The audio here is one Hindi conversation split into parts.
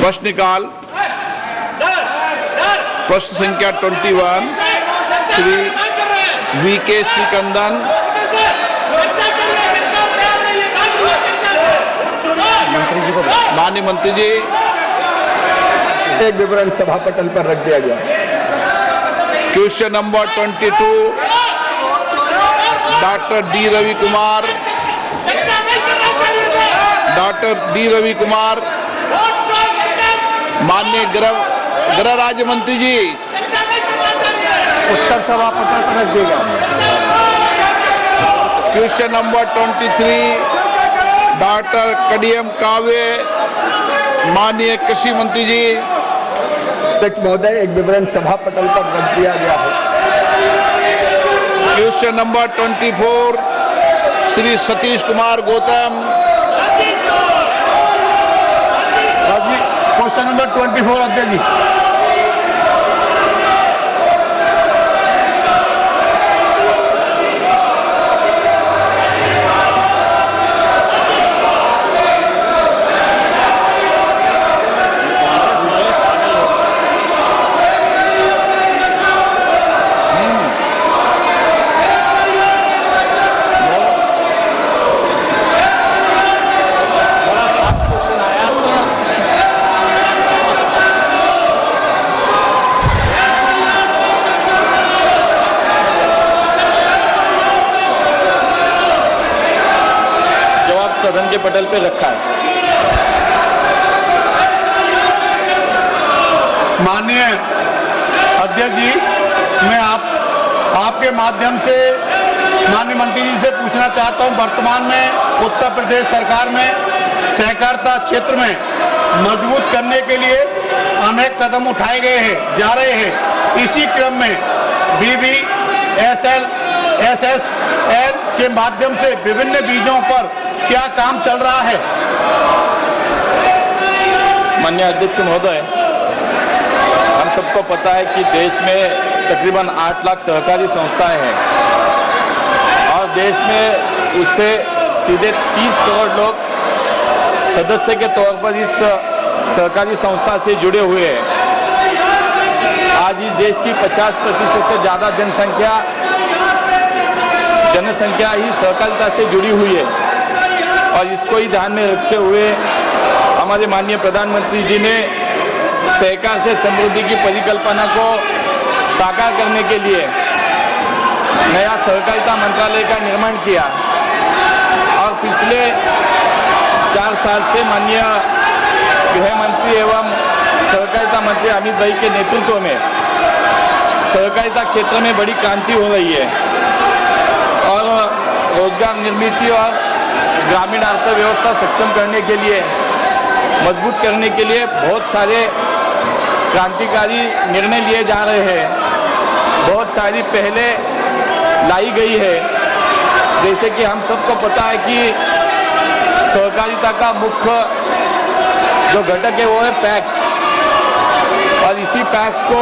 प्रश्नकाल प्रश्न संख्या 21 श्री वीके श्रीकंदन। मंत्री जी को, माननीय मंत्री जी, एक विवरण सभा पटल पर रख दिया गया। Question number 22 doctor D Ravi Kumar. Doctor D Ravi Kumar, माननीय गृह राज्य मंत्री जी, उत्तर सभा पटल पर रख दिया गया। क्वेश्चन नंबर 23 डॉक्टर कडियम काव्य। माननीय कृषि मंत्री जी, अध्यक्ष महोदय, एक विवरण सभा पटल पर रख दिया गया है। Question number 24 Shri Satish Kumar Gautam. Question number 24 अध्यक्ष जी। सदन के पटल पे रखा है। माननीय अध्यक्ष जी, मैं आपके माध्यम से माननीय मंत्री जी से पूछना चाहता हूं, वर्तमान में उत्तर प्रदेश सरकार में सहकारिता क्षेत्र में मजबूत करने के लिए अनेक कदम उठाए गए हैं, जा रहे हैं। इसी क्रम में BBSL SSL के माध्यम से विभिन्न बीजों पर क्या काम चल रहा है? माननीय अध्यक्ष महोदय, हम सबको पता है कि देश में तकरीबन 8 लाख सहकारी संस्थाएं हैं और देश में उससे सीधे 30 करोड़ लोग सदस्य के तौर पर इस सहकारी संस्था से जुड़े हुए हैं। आज इस देश की 50% से ज़्यादा जनसंख्या ही सहकारिता से जुड़ी हुई है और इसको ही ध्यान में रखते हुए हमारे माननीय प्रधानमंत्री जी ने सहकार से समृद्धि की परिकल्पना को साकार करने के लिए नया सहकारिता मंत्रालय का निर्माण किया और पिछले 4 साल से माननीय गृह मंत्री एवं सहकारिता मंत्री अमित भाई के नेतृत्व में सहकारिता क्षेत्र में बड़ी क्रांति हो रही है और रोजगार निर्मित और ग्रामीण अर्थव्यवस्था सक्षम करने के लिए, मजबूत करने के लिए बहुत सारे क्रांतिकारी निर्णय लिए जा रहे हैं। बहुत सारी पहले लाई गई है, जैसे कि हम सबको पता है कि सहकारिता का मुख्य जो घटक है वो है पैक्स और इसी पैक्स को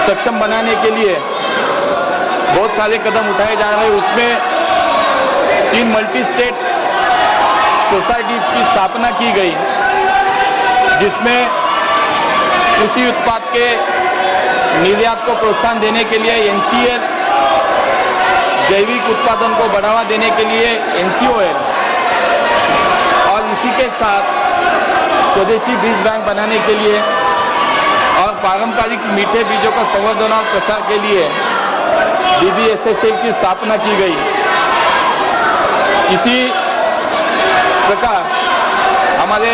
सक्षम बनाने के लिए बहुत सारे कदम उठाए जा रहे हैं। उसमें 3 मल्टी स्टेट सोसाइटीज की स्थापना की गई, जिसमें कृषि उत्पाद के निर्यात को प्रोत्साहन देने के लिए NCL, जैविक उत्पादन को बढ़ावा देने के लिए NCOL और इसी के साथ स्वदेशी बीज बैंक बनाने के लिए और पारंपरिक मीठे बीजों का संवर्धन और प्रसार के लिए BBSSL की स्थापना की गई। इसी प्रकार हमारे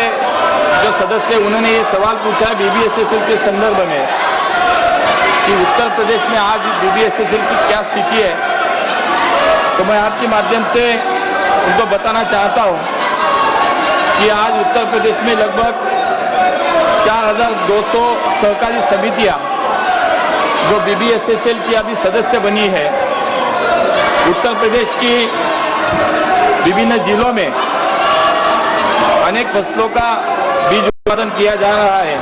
जो सदस्य उन्होंने ये सवाल पूछा है BBSSL के संदर्भ में कि उत्तर प्रदेश में आज BBSSL की क्या स्थिति है, तो मैं आपके माध्यम से उनको बताना चाहता हूँ कि आज उत्तर प्रदेश में लगभग 4200 सहकारी समितियाँ जो BBSSL की अभी सदस्य बनी है। उत्तर प्रदेश की विभिन्न जिलों में अनेक फसलों का बीज उत्पादन किया जा रहा है।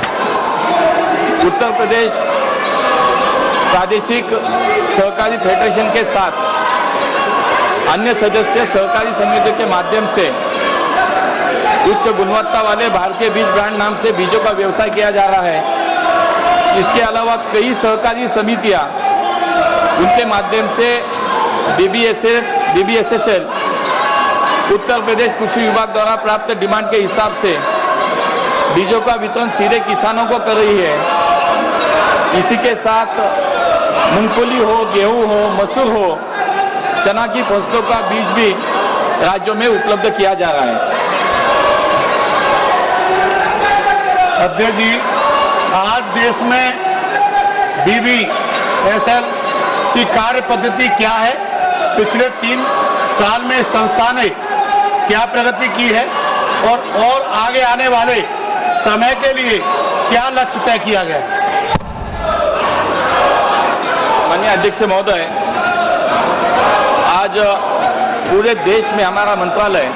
उत्तर प्रदेश प्रादेशिक सहकारी फेडरेशन के साथ अन्य सदस्य सहकारी समितियों के माध्यम से उच्च गुणवत्ता वाले भारतीय बीज ब्रांड नाम से बीजों का व्यवसाय किया जा रहा है। इसके अलावा कई सहकारी समितियां उनके माध्यम से BBSSL उत्तर प्रदेश कृषि विभाग द्वारा प्राप्त डिमांड के हिसाब से बीजों का वितरण सीधे किसानों को कर रही है। इसी के साथ मूंगफली हो, गेहूं हो, मसूर हो, चना की फसलों का बीज भी राज्यों में उपलब्ध किया जा रहा है। अध्यक्ष जी, आज देश में BBSL की कार्य पद्धति क्या है? पिछले 3 साल में इस संस्था ने क्या प्रगति की है और आगे आने वाले समय के लिए क्या लक्ष्य तय किया गया है? माननीय अध्यक्ष महोदय, आज पूरे देश में हमारा मंत्रालय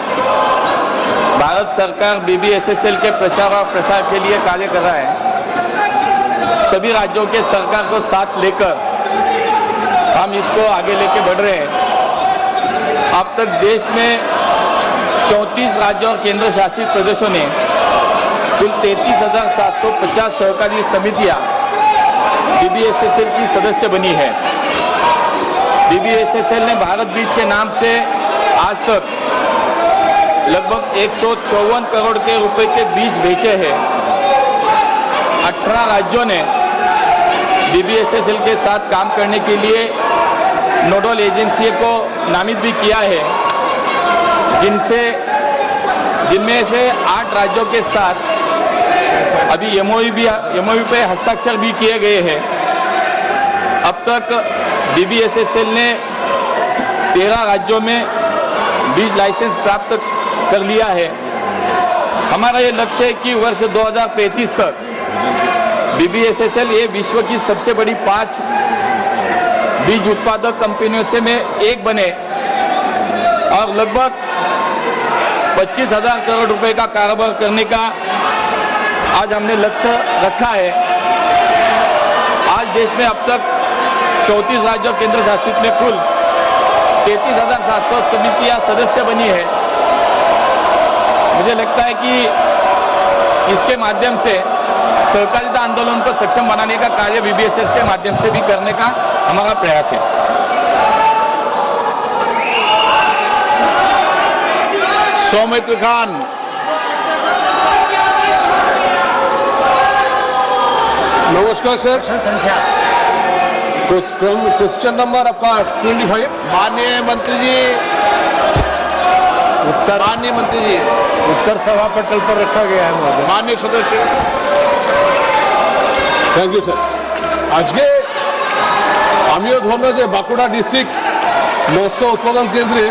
भारत सरकार BBSSL के प्रचार और प्रसार के लिए कार्य कर रहा है। सभी राज्यों के सरकार को साथ लेकर हम इसको आगे लेके बढ़ रहे हैं। अब तक देश में 34 राज्यों और केंद्र शासित प्रदेशों ने कुल 33,750 सहकारी समितियां BBSSL की सदस्य बनी है। BBSSL ने भारत बीज के नाम से आज तक लगभग 154 करोड़ के रुपए के बीज बेचे हैं। 18 राज्यों ने BBSSL के साथ काम करने के लिए नोडल एजेंसी को नामित भी किया है, जिनमें से 8 राज्यों के साथ अभी MOU पे हस्ताक्षर भी किए गए हैं। अब तक BBSSL ने 13 राज्यों में बीज लाइसेंस प्राप्त कर लिया है। हमारा ये लक्ष्य है कि वर्ष 2035 तक BBSSL ये विश्व की सबसे बड़ी 5 बीज उत्पादक कंपनियों से में एक बने और लगभग 25,000 करोड़ रुपए का कारोबार करने का आज हमने लक्ष्य रखा है। आज देश में अब तक 34 राज्यों केंद्र शासित में कुल 33,700 समितियां सदस्य बनी है। मुझे लगता है कि इसके माध्यम से सहकारिता आंदोलन को सक्षम बनाने का कार्य BBSSL के माध्यम से भी करने का हमारा प्रयास है। सौमित्र खान। नमस्कार सर। संख्या क्वेश्चन नंबर आपका 25। माननीय मंत्री जी, उत्तर सभा पटल पर रखा गया है महोदय। माननीय सदस्य। Thank you sir. আজকে আমিও ধরলাম যে বাঁকুড়া ডিস্ট্রিক্ট মৎস্য উৎপাদন কেন্দ্রে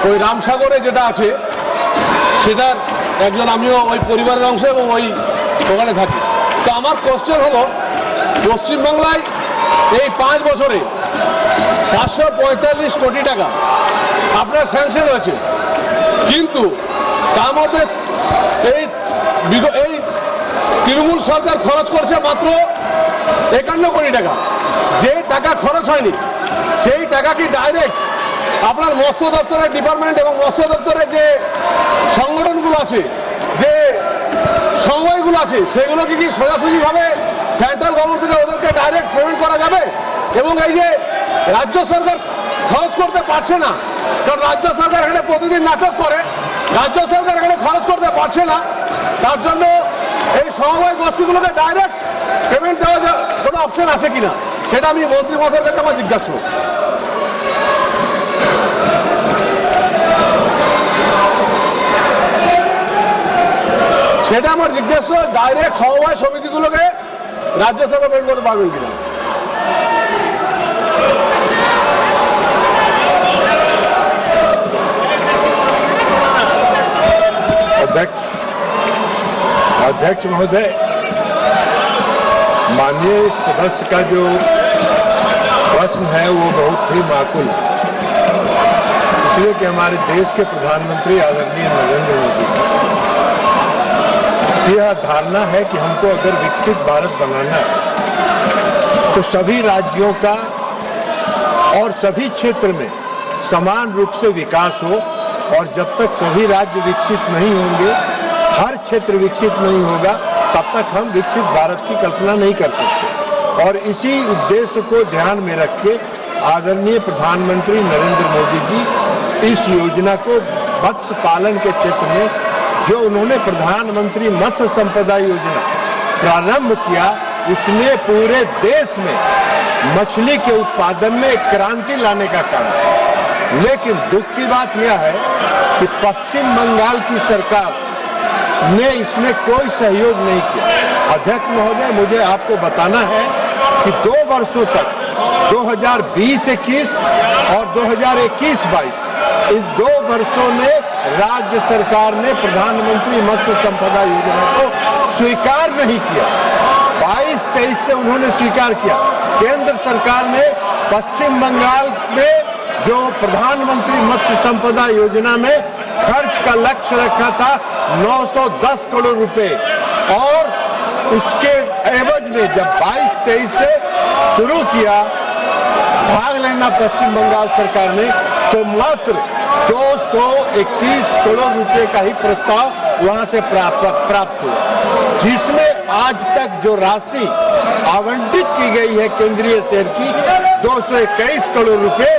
ওই রামসাগরে যেটা আছে সেটার একজন, আমিও ওই পরিবারের অংশ এবং ওই ওখানে থাকি। তো আমার কোশ্চেন হলো, পশ্চিমবাংলায় এই 5 বছরে 545 কোটি টাকা আপনার স্যাংশন হয়েছে, কিন্তু তার মধ্যে এই তৃণমূল সরকার খরচ করছে মাত্র 51 কোটি টাকা। যে টাকা খরচ হয়নি সেই টাকা কি ডাইরেক্ট আপনার মৎস্য দপ্তরের ডিপার্টমেন্ট এবং মৎস্য দপ্তরের যে সংগঠনগুলো আছে, যে সমবায়গুলো আছে, সেগুলোকে কি সোজাসুজিভাবে সেন্ট্রাল গভর্নমেন্ট থেকে ওদেরকে ডাইরেক্ট পেমেন্ট করা যাবে? এবং এই যে রাজ্য সরকার খরচ করতে পারছে না, কারণ রাজ্য সরকার এখানে প্রতিদিন নাটক করে, রাজ্য সরকার এখানে খরচ করতে পারছে না, তার জন্য এই সমবায় গোষ্ঠীগুলোকে ডাইরেক্ট পেমেন্ট দেওয়া কোনো অপশন আছে কিনা, সেটা আমি মন্ত্রী মহোদয়ের কাছে আমার জিজ্ঞাসা। সেটা আমার জিজ্ঞাসা, ডাইরেক্ট সমবায় সমিতিগুলোকে রাজ্য সরকার পেমেন্ট করতে পারবেন কিনা। अध्यक्ष महोदय, माननीय सदस्य का जो प्रश्न है वो बहुत ही माकूल है, इसलिए कि हमारे देश के प्रधानमंत्री आदरणीय नरेंद्र मोदी की यह धारणा है कि हमको अगर विकसित भारत बनाना है तो सभी राज्यों का और सभी क्षेत्र में समान रूप से विकास हो, और जब तक सभी राज्य विकसित नहीं होंगे हर क्षेत्र विकसित नहीं होगा तब तक हम विकसित भारत की कल्पना नहीं कर सकते। और इसी उद्देश्य को ध्यान में रख के आदरणीय प्रधानमंत्री नरेंद्र मोदी जी इस योजना को मत्स्य पालन के क्षेत्र में जो उन्होंने प्रधानमंत्री मत्स्य संपदा योजना प्रारंभ किया, उसने पूरे देश में मछली के उत्पादन में एक क्रांति लाने का काम किया। लेकिन दुख की बात यह है कि पश्चिम बंगाल की सरकार ने इसमें कोई सहयोग नहीं किया। अध्यक्ष महोदय, मुझे आपको बताना है कि 2 वर्षों तक 2020-21 और 2021-22 इन 2 वर्षों में राज्य सरकार ने प्रधानमंत्री मत्स्य संपदा योजना को स्वीकार नहीं किया। 22-23 से उन्होंने स्वीकार किया। केंद्र सरकार ने पश्चिम बंगाल में जो प्रधानमंत्री मत्स्य संपदा योजना में खर्च का लक्ष्य रखा था 910 करोड़ रुपए, और उसके एवज में जब 22-23 से शुरू किया भाग लेना पश्चिम बंगाल सरकार ने, तो मात्र 221 करोड़ रुपए का ही प्रस्ताव वहां से प्राप्त हुआ, जिसमें आज तक जो राशि आवंटित की गई है केंद्रीय शेर की 221 करोड़ रुपए,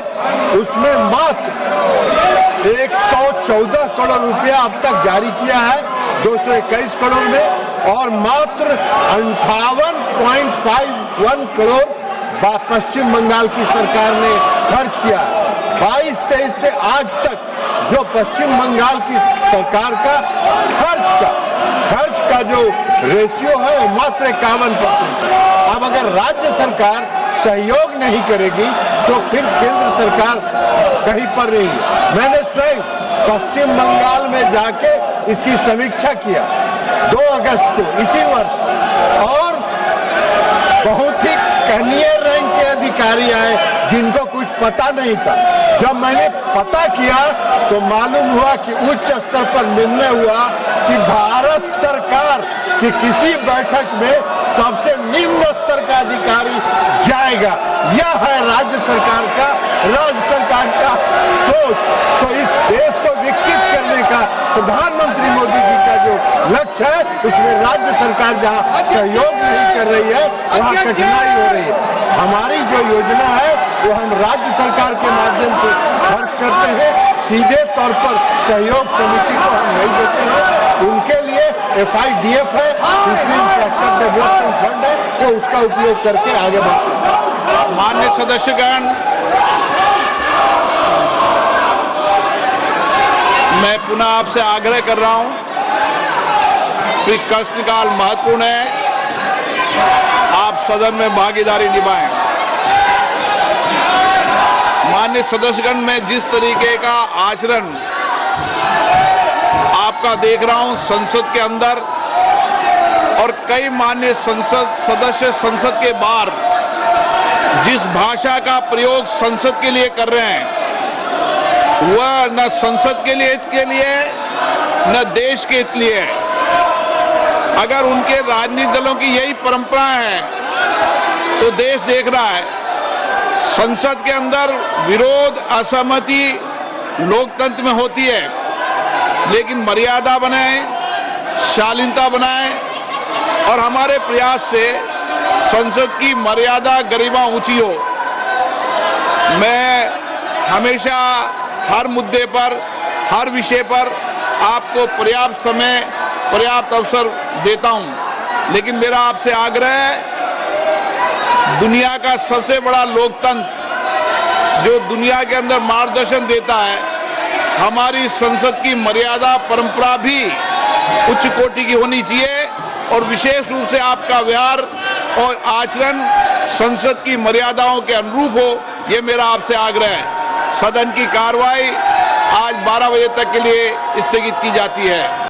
उसमें मात्र 114 करोड़ रुपया अब तक जारी किया है 221 करोड़ में, और मात्र 58.51 करोड़ पश्चिम बंगाल की सरकार ने खर्च किया। 22-23 से आज तक जो पश्चिम बंगाल की सरकार का खर्च का जो रेशियो है वो मात्र 51%। अब अगर राज्य सरकार सहयोग नहीं करेगी तो फिर केंद्र सरकार कहीं पर नहीं। मैंने स्वयं पश्चिम बंगाल में जाके इसकी समीक्षा किया 2 अगस्त को इसी वर्ष, और बहुत ही कनीय रैंक के अधिकारी आए जिनको कुछ पता नहीं था। जब मैंने पता किया तो मालूम हुआ कि उच्च स्तर पर निर्णय हुआ कि भारत सरकार की किसी बैठक में सबसे निम्न स्तर का अधिकारी जाएगा। यह है राज्य सरकार का सोच। तो इस देश को विकसित करने का प्रधानमंत्री मोदी जी का जो लक्ष्य है, उसमें राज्य सरकार जहां सहयोग नहीं कर रही है वहां कठिनाई हो रही है। हमारी जो योजना है वो हम राज्य सरकार के माध्यम से खर्च करते हैं, सीधे तौर पर सहयोग समिति को हम नहीं देते हैं। उनके लिए FIDF है, इंफ्रास्ट्रक्चर डेवलपमेंट फंड है, वो उसका उपयोग करके आगे बढ़ते हैं। माननीय सदस्यगण, मैं पुनः आपसे आग्रह कर रहा हूं कि प्रश्नकाल महत्वपूर्ण है, आप सदन में भागीदारी निभाएं। माननीय सदस्यगण, मैं जिस तरीके का आचरण आपका देख रहा हूं संसद के अंदर, और कई माननीय सदस्य संसद के बाहर जिस भाषा का प्रयोग संसद के लिए कर रहे हैं, वह न संसद के लिए हित के लिए न देश के हित लिए है। अगर उनके राजनीतिक दलों की यही परंपरा है तो देश देख रहा है संसद के अंदर विरोध, असहमति लोकतंत्र में होती है, लेकिन मर्यादा बनाएं, शालीनता बनाएं, और हमारे प्रयास से संसद की मर्यादा, गरिमा ऊंची हो। मैं हमेशा हर मुद्दे पर, हर विषय पर आपको पर्याप्त समय, पर्याप्त अवसर देता हूं, लेकिन मेरा आपसे आग्रह है, दुनिया का सबसे बड़ा लोकतंत्र जो दुनिया के अंदर मार्गदर्शन देता है, हमारी संसद की मर्यादा, परंपरा भी उच्च कोटि की होनी चाहिए, और विशेष रूप से आपका व्यवहार और आचरण संसद की मर्यादाओं के अनुरूप हो, ये मेरा आपसे आग्रह है। सदन की कार्रवाई आज 12 बजे तक के लिए स्थगित की जाती है।